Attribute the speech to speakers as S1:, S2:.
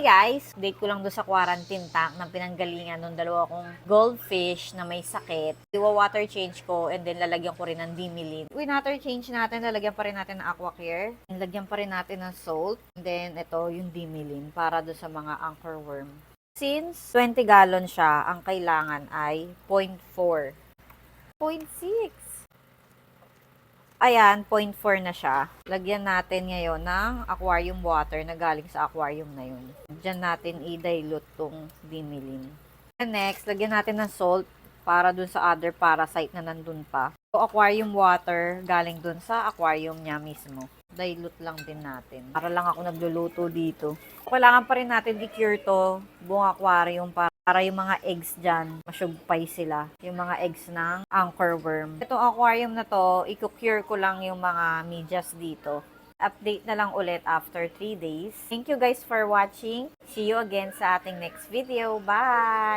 S1: guys, update ko lang doon sa quarantine tank ng pinanggalingan ng dalawa kong goldfish na may sakit. Iwa-water change ko and then lalagyan ko rin ng Dimilin. Water change natin, lalagyan pa rin natin ng Aquacare. Lagyan pa rin natin ng salt. And then ito yung Dimilin para doon sa mga anchorworm. Since 20 gallon siya, ang kailangan ay 0.4. 0.6. Ayan, 0.4 na siya. Lagyan natin ngayon ng aquarium water na galing sa aquarium na yun. Diyan natin i-dilute tong Dimilin. And next, lagyan natin ng salt para dun sa other parasite na nandun pa. So, aquarium water galing dun sa aquarium niya mismo. Dilute lang din natin. Para lang ako nagluluto dito. Kailangan pa rin natin i-cure to buong aquarium para yung mga eggs dyan, masyugpay sila. Yung mga eggs ng anchorworm. Itong aquarium na to, i-cure ko lang yung mga medyas dito. Update na lang ulit after 3 days. Thank you guys for watching. See you again sa ating next video. Bye!